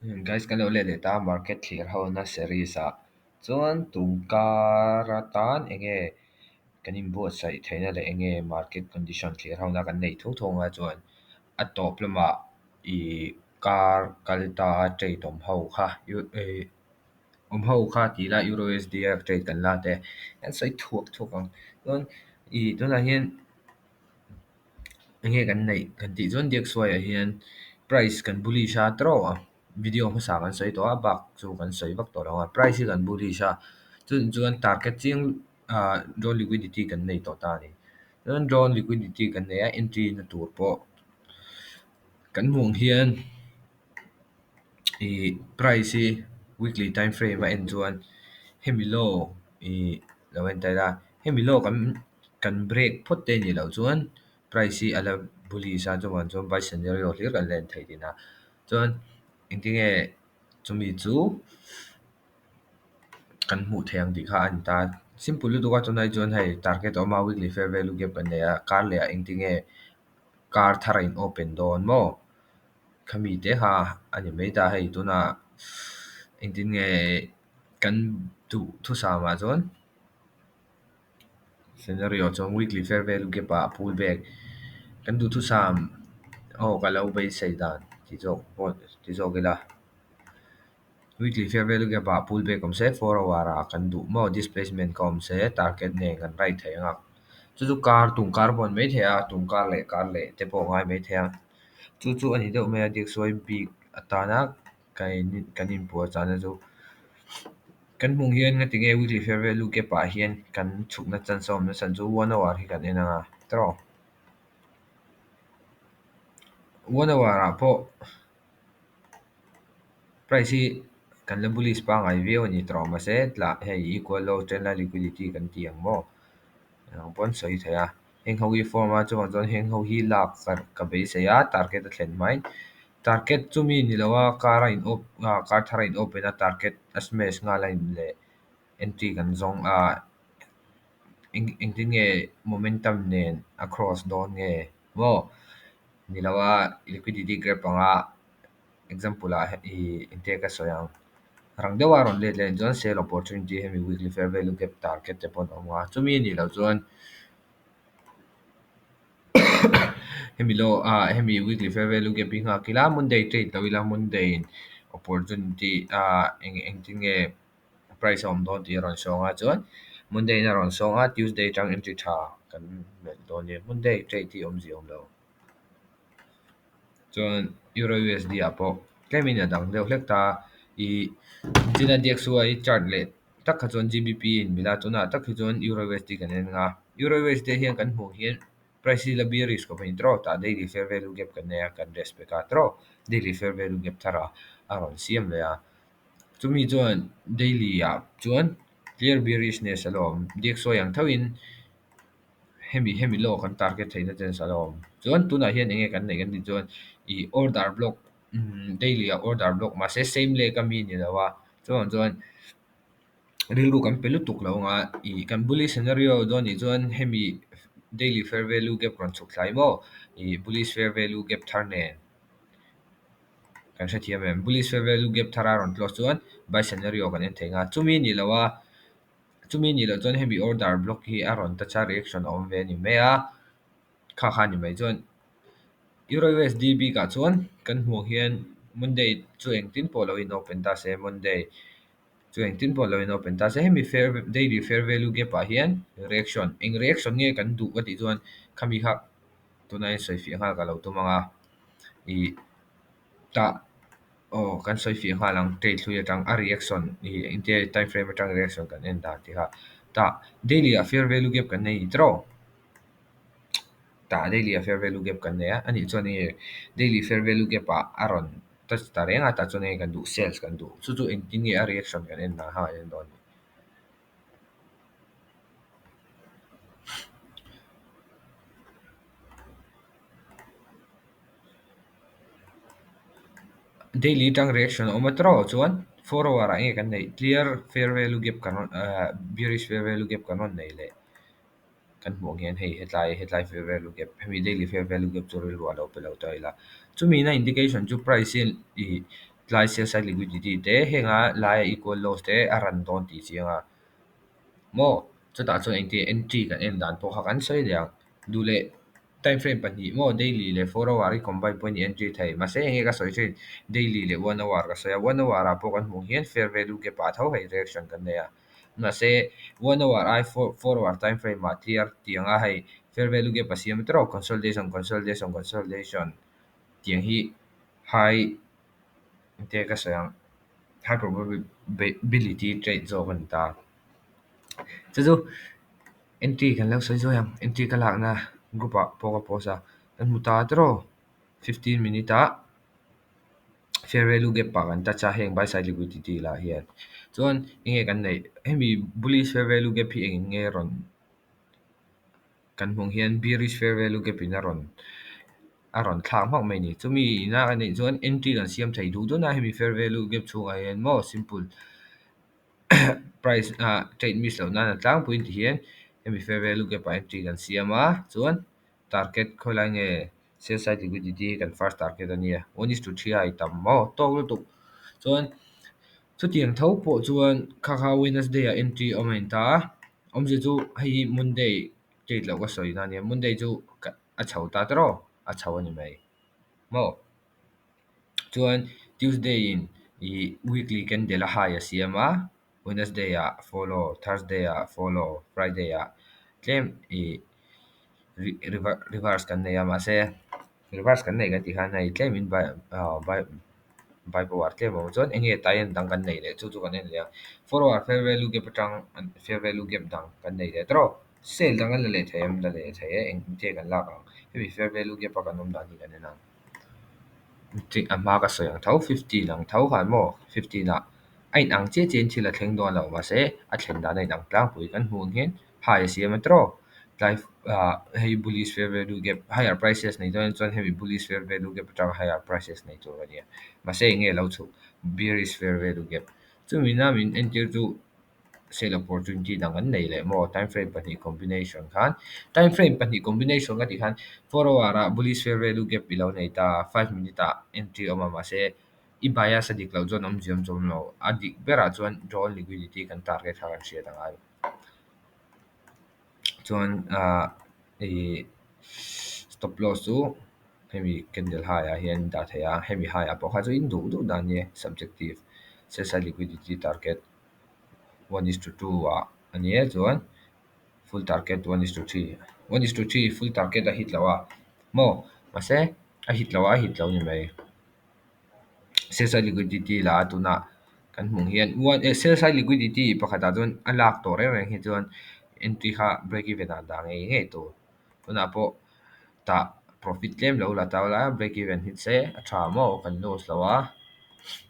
Guys, kan ulit ta market clear how na series chuan tungkara tan enge kanin bo sai theina le enge market condition clear how na kan nei thong a chuan a top lama I car kalta trade tom ho kha yu ho kha ti la euro USD trade kan la te an sai thuak ang chuan tuna hian enge kan nei kan ti chuan dek suai a hian price kan buli sha tro video ma sa kan soi to a bak chu kan soi bak to ronga price kan buli sha chuan target ching draw liquidity kan nei to ta ni chuan draw liquidity kan nei a entry na tur po kan mong hian price weekly time frame a en chuan hemi low lo en ta la hemi low kan break phot te ni lo chuan price ala buli sa chuan buy scenario hlir kan len thei dina chuan engtinge chumi chu kan hmu theng ti kha an ta simple lu ka chunai chuan hei target oma weekly fair value gap kan nei a kar le a engtinge kar thara in open don mo khami te ha ani mai ta hei tuna engtinge kan tu thu sa ma chuan scenario chuan weekly fair value gap a pullback kan du thu sam ka lo bai sei dan ti zo gela weekly fair value gap a pullback om se 4 hour a kan du mo displacement kom se target ne kan right thei nga chu kar tung kar bon mai thea tung kar le te po ngai mai thea chu ani deuh mai a dik soi big atana kanin pu chana chu kan mung hian nga tinge weekly fair value gap a hian kan chukna chan som na san chu 1 hour hi kan enanga tro 1 hour a po price hi kan le bullish pa ngai view ni tro ma se tla hei equal low trend line liquidity kan tiang mo ang pon soi thaya heng ho hi form a chuan heng ho hi lak ka be se ya target a thlen mai target chumi ni lawa kara in op kar thara in open a target a smash nga line le entry kan zong engtin nge momentum nen across don nge mo ni lawa liquidity grab anga example a inte ka soyang rang dewa ron le len chuan sell opportunity hemi weekly fair value gap target te pon awma chumi ni lo chuan hemi lo hemi weekly fair value gap hi nga kila monday trade to ila monday in opportunity engtin nge price om don ti ron songa chuan monday na ron songa tuesday tang entry tha kan mel don ni monday trade ti om zi om lo chuan euro USD apo tlemin a dang deuh hlek ta china dexua chart le tak kha chuan GBP in mila tuna tak hi chuan euro USD kan en nga euro USD hian kan hmu hian price la bearish kohin tro ta daily fair value gap kan ne kan respect a tro daily fair value gap thara aron siam le a chumi chuan daily chuan clear bearishness alom dexua yang thawin hemi lo kan target theina chen salom chuan tuna hian enge kan nei kan ti chuan order block daily order block ma se same le ka mi ni lawa chuan rilru kan pelu tuk lo nga kan bullish scenario do ni chuan hemi daily fair value gap ron chuk thlai mo bullish fair value gap thar nen kan hre thiam em bullish fair value gap thara ron close chuan buy scenario kan en thenga chumi ni lo chuan hemi order block hi a ron ta cha reaction om ve ni me a kha ni mai chuan euro USD bi ka chuan kan hmu hian monday chu engtin polo in open ta se monday chu engtin polo in open ta se hemi daily fair value gap a hian reaction nge kan du ka ti chuan khami kha tunai soi fi nga ka lo tu manga i ta kan soi fi nga lang trade thlu ya tang a reaction inte time frame atang reaction kan en da ti ha ta daily a fair value gap kan nei tro ta daily fair value gap kan ne ani chuan ni daily fair value gap a aron ta renga ta chuan kan du sales kan du chu engtin nge a reaction kan en na ha en don daily tang reaction omatro chuan 4 hour a nge kan nei clear fair value gap kan bearish fair value gap kan on nei le kan hmu hian hei headline fair value gap hemi daily fair value gap chu ril wa lo pe lo ta ila chumi na indication chu price in lai sell side liquidity te henga lai equal loss te aran don ti chianga mo chuta chuan entry kan en dan pawh kha kan soi liang dule time frame pahnih mo daily le 4 hour i combine point entry thei ma se nge ka soi thin daily le 1 hour ka soya 1 hour a pawh kan hmu hian fair value ke pa tho hei reaction kan nei a ma se 1 hour ai 4 hour time frame ma clear tianga hei fair value ke pasiam tro consolidation tiang hi high te ka soyang high probability trade zo kan ta chu chu entry kan lo soi zo yang entry ka lak na group a poka posa kan mu ta tro 15 minute a fair value gap pa kan ta cha heng by side liquidity la hian chuan nge kan nei hemi bullish fair value gap hi eng nge ron kan hmong hian bearish fair value gap in a ron thlang mak mai ni chumi na kan nei chuan entry kan siam thei du na hemi fair value gap chunga hian mo simple price trade miss lo na tlang point hian hemi fair value gap pa entry kan siama chuan target kholai nge sell side liquidity kan first target ania 1:3 ai tam mo to tu chuan chu tiang tho po chuan kha Wednesday a entry omain ta omje chu hei Monday trade lo ka soi na ni Monday chu a chho ta tro a chho ani mai mo chuan Tuesday in I weekly candle a high a siama Wednesday a follow Thursday a follow Friday a claim I reverse kan nei ama se reverse kan nei ka ti khan nei claim in by power claim mo chuan enge tayan dang kan nei le chu chu kan en le forward fair value gap atang fair value gap dang kan nei le tro sale dang an le them la le the eng te kan la ka heavy fair value gap kan nom dan ni kan na tik ama ka so yang thau 50 lang thau khan mo 50 na ai ang che chen thila thleng do lo ma se a thlen da nei dang tlang pui kan hmun hin hai siam atro life hey bullish fair value gap higher prices nei don chuan heavy bullish fair value gap atang higher prices nei tur ania ma se nge lo chu bearish fair value gap chu mina min enter chu sell opportunity dang an nei le mo time frame pahnih combination khan time frame pahnih combination ka ti khan 4 hour a bullish fair value gap below nei ta 5 minute a entry oma ma se I bias adik lo zon om jiom jom lo adik bera chuan draw liquidity kan target haran sia dang ai chuan e stop loss chu hemi candle high a hian da thaya hemi high a pawh kha chu in du dan nie subjective sesa liquidity target 1:2 a ania chuan full target 1:3 1:3 full target a hit lawa mo ma se a hit lawa hit lo ni mai sell side liquidity la tuna kan hmung hian sell side liquidity pakhata chuan a lak to reng hi chuan entry kha break even a da nge to tuna po ta profit claim lo la taw la break even hit se a tha mo kan loss lawa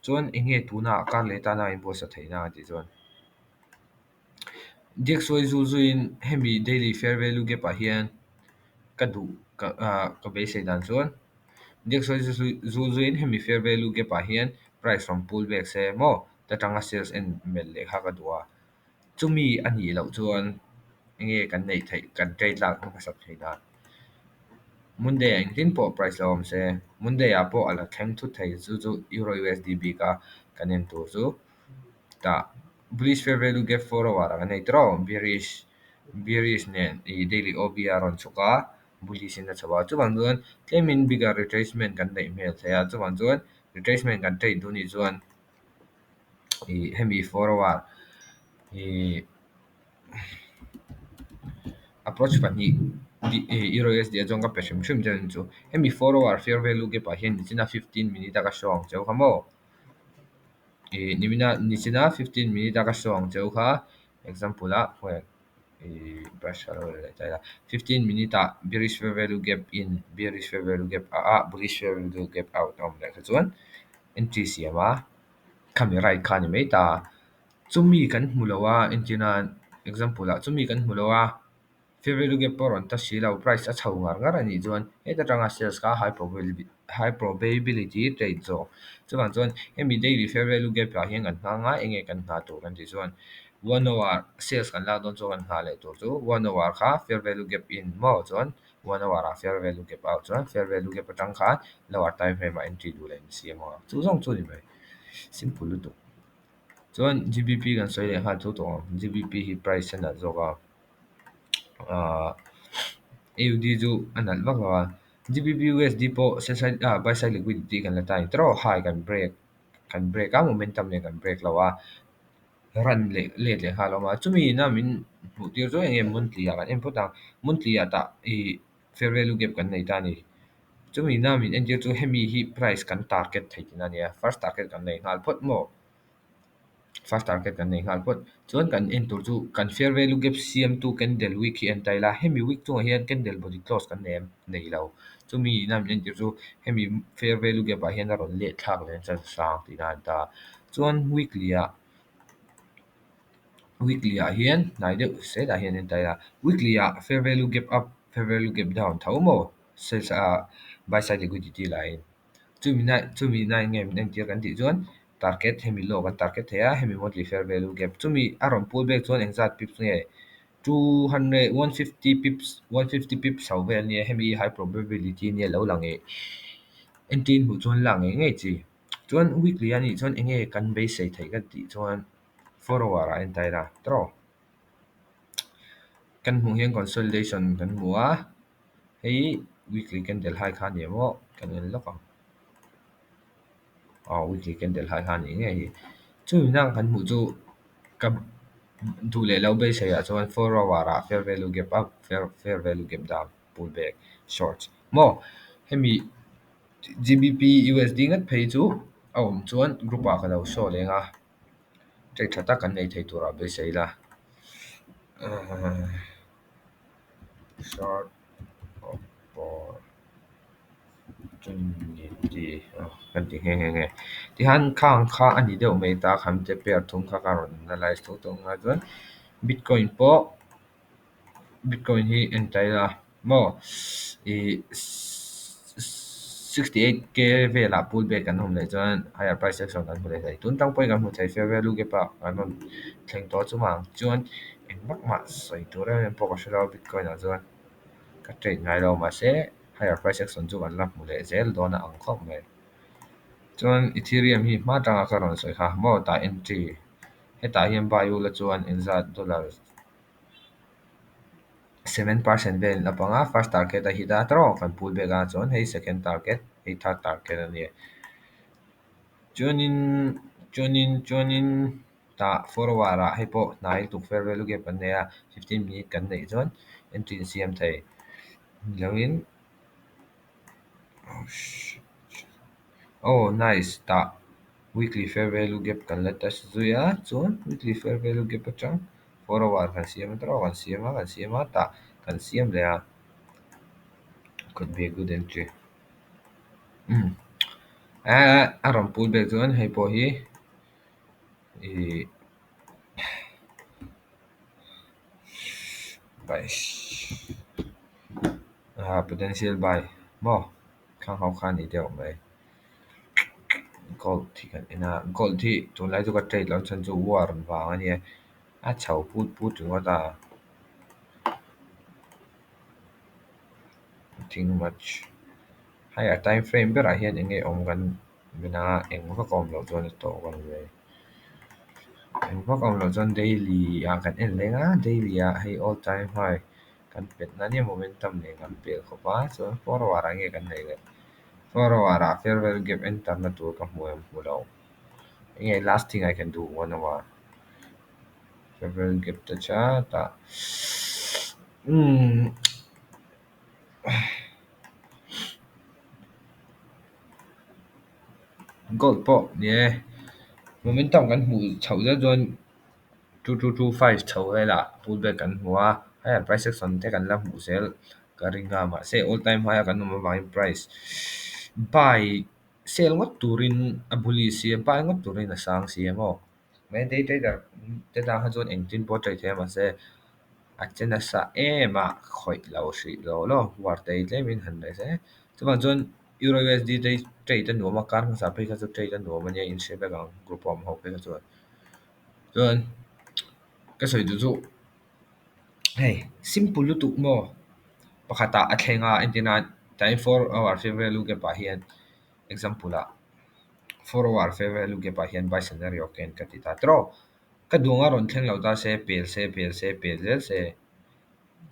chuan enge tuna kar le ta na in po sa theina ti chuan dxy zu zu in hemi daily fair value gap a hian ka du ka be se dan chuan dxy zu zu in hemi fair value gap a hian price from pullback se mo ta tanga sales and mel le kha ka duwa chumi ani lo chuan enge kan nei thei kan trade lak ka sak theina Monday ang tin po price lawm se Monday a po ala thleng thu thei chu chu euro USD ka kanen tur chu ta bullish fair value gap 4 hour ang nei tro bearish nen I daily OBR on chuka bullish in na chawa chu bang chuan claim in bigger retracement kan nei mel thaya chu bang chuan retracement kan trade du ni chuan I hemi 4 hour I approach pani euro USD jong ka peshim shim jan chu hemi 4 hour fair value gap a hian ni china 15 minute ka shong cheu khamo nimina ni china 15 minute ka shong cheu kha example a hoi brush le ta 15 minute a bearish fair value gap in bearish fair value gap bullish fair value gap out om le ka chuan entry siama camera I khan mai ta chumi kan hmulowa entina example a chumi kan hmulowa fair value gap por on ta silo price a chho ngar ani chuan heta tanga sales ka high probability trade zo chuan chuan hemi daily fair value gap a hian kan nga enge kan na tur kan ti chuan 1 hour sales kan la don chuan kan ha le tur chu 1 hour kha fair value gap in mo chuan 1 hour a fair value gap out chuan fair value gap atang kha lower time frame a entry du len CMO chu zong chu ni mai simple lu tu chuan GBP kan soi le ha chu to GBP hi price na zoga AUD chu anal waka GBP USD po sell side buy side liquidity kan la tai tro high kan break a momentum ne kan break lawa run le ha lo ma chumi na min mu tir zo eng monthly ya kan em pota monthly ya ta e fair value gap kan nei ta ni chumi na min en tir chu hemi hi price kan target thai tina nia first target kan nei ngal phot mo first target kan nei ngal phot chuan kan en tur chu kan fair value gap CM2 candle week hi en tai la hemi week chu hian candle body close kan nem nei lo chumi na min en tir chu hemi fair value gap a hian a ron le thak len chan sang tina ta chuan weekly ah hian nai deuh se dah hian en tai la weekly ah fair value gap up fair value gap down tho mo sales buy side liquidity line chumi na nge men tir kan ti chuan target hemi low kan target thea hemi monthly fair value gap chumi aron pull back chuan exact pips nge 200 150 pips 150 pips sau vel ni hemi high probability ni lo lang e en tin hu chuan lang e nge chi chuan weekly ani chuan enge kan base sei thei kan ti chuan follower a en tai la tro kan hmu hian consolidation kan hmu a hei weekly candle high kha ni mo kan en lok weekly candle high kha ni nge hi chu nang kan hmu chu ka du le lo be sei a chuan 4 hour a fair value gap up fair value gap down pullback short mo hemi GBP USD ngat phei chu awm chuan group a ka lo show lenga trade thata kan nei thei tura be sei la short opportunity kan ti nge ti han khang kha ani deuh mai ta kham te per thum kha ka ron analyze to to nga chuan bitcoin hi en tai la mo e 68k vela pullback kan hom le chuan higher price action kan hmu le thei tun tang poi kan hmu thei fair value gap a kan hom thleng to chumang chuan eng mak ma soi tur em pawh ka hre bitcoin a chuan ka trade ngai lo ma se higher price action chu kan la hmu le zel dawn a ang khawp mai chuan ethereum hi hma tanga ka ron soi kha mo ta entry heta hian buy la chuan exact dollar 7% vel na panga first target a hita tro kan pullback a chuan hei second target hei third target ani chuanin ta forward a hei pawh hnai tuk fair value gap kan nei a 15 minute kan nei chuan entry siam thei loin nice ta weekly fair value gap kan la touch zuya chuan weekly fair value gap atang forward kan siam tro kan siam a ta kan siam le a could be a good entry aron pullback chuan hei pawh hi e buy potential buy mo khang hau khan ni deuh mai gold thì kan ena gold thì tun lai chu ka trade lon chan chu war an wang ani a chho put ringo ta think much higher time frame ber a hian enge om kan bina eng va kom lo chuan to kan ve eng va kom lo chuan daily a kan en lenga daily a hei all time high kan pet na ni momentum ne kan pe khopa chuan forward a nge kan nei le forward a fair value gap enter na tur ka hmu lo enge last thing I can do one hour fair value gap ta cha ta gold pawh nie momentum kan hmu chho za chuan 2225 chho hela pullback kan hmu a higher price action te kan la hmu sel ka ringa ma se all time high kan hmu bang price buy sell ngot turin a buli siam buy ngot turin a sang siam mo me day trader te da ha chuan eng tin pawh trade thiam a se a chen a sa ema khoi lo hri lo war te tlemin han le se chuan chuan euro USD te trade an nuam a kar sa pe kha chu trade an nuam ania in shape ang group om ho pe kha chuan ka soi du chu hei simple lu tu mo pakhata a thlenga entina time for our fair value ke pa hian example a forward fair value gap a hian buy scenario ken ka ti ta tro ka dunga ron thleng lo ta se pel se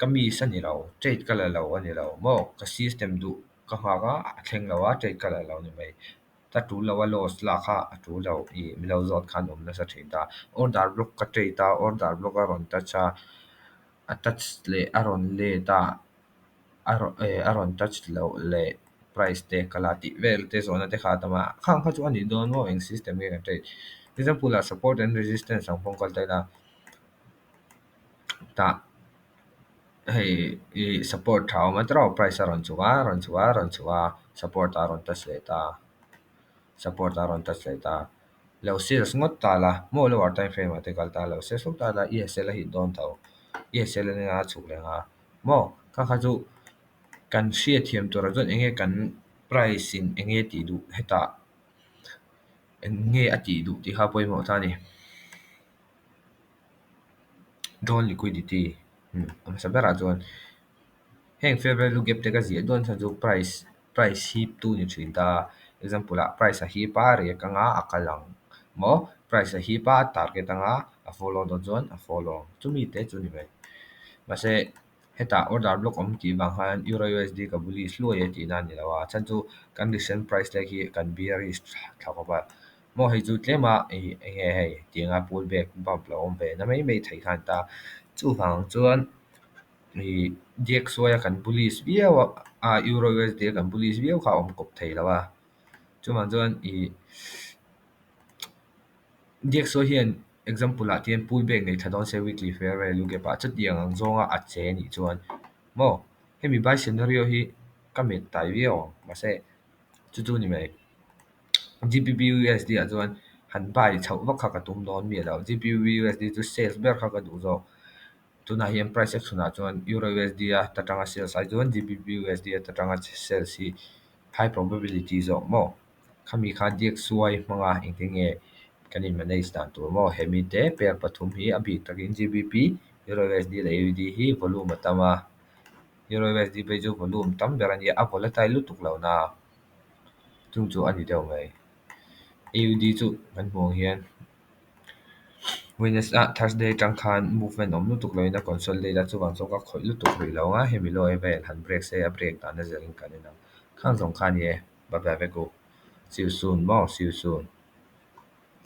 kami sani lo trade kala lo ani lo mo ka system du ka ha ga thleng lo a trade kala lo ni mai ta tu lo wa loss la kha tu lo I mi lo zot khan na sa thin ta order block ka trade ta order block a ron ta cha a touch le a ron le ta aron touch lo le price te kalati vel te zona te kha tama khang kha chu ani don mo eng system ge te example a support and resistance ang pong kal ta ta hei support thao ma tro price ron chuwa support aron touch le ta support aron touch le ta lo sales ngot ta la mo lo war time frame te kal ta lo sales lok ta la esl a hi don tho esl ne nga chuk le nga mo kha kha chu kan hria thiam tur a chuan enge kan price in enge ti du heta enge ati du ti kha poimo ta ni don liquidity sa bera chuan heng fair value gap te ka zia don sa chu price hip tu ni thin ta example a price a hi pa re ka nga akalang mo price a hi pa target anga a follow do chuan a follow chumi te chu ni mai mase heta order block om ti bang han euro usd ka bullish lo ye ti na ni lawa chan chu condition price like hi kan bearish thaka ba mo hei chu tlema nge hei tinga pullback bump lo om ve na mai thai khan ta chu hang chuan ni dxy kan bullish biawa a euro usd kan bullish biaw kha om kop thei lawa chu man chuan DXO hian example a tian pullback nei thadon se weekly fair value gap a chatiang ang zonga a che ni chuan mo hemi buy scenario hi kamet tai viaw mase chu ni mai GBP USD a chuan han buy chho vak kha ka tum don mi lo GBP USD chu sales ber kha ka du zo tuna hian price action a chuan euro USD a tatanga sales a chuan GBP USD a tatanga sales hi high probability zo mo khami kha DXY manga engtinge kanin manei stan tur mo hemi te per pathum hi a bik takin GBP euro USD le USD hi volume atama euro USD pe chu volume tam berani a volatile lutuk lo na chung chu ani deuh mai AUD chu kan hmuh hian Wednesday Thursday tangkhan movement om lutuk loina consolidate chu wang choka khoi lutuk ri lo nga hemi lo evel han break se a break ta na zerin kanina khang zong khan ye ba ba be ko see you soon mo see you soon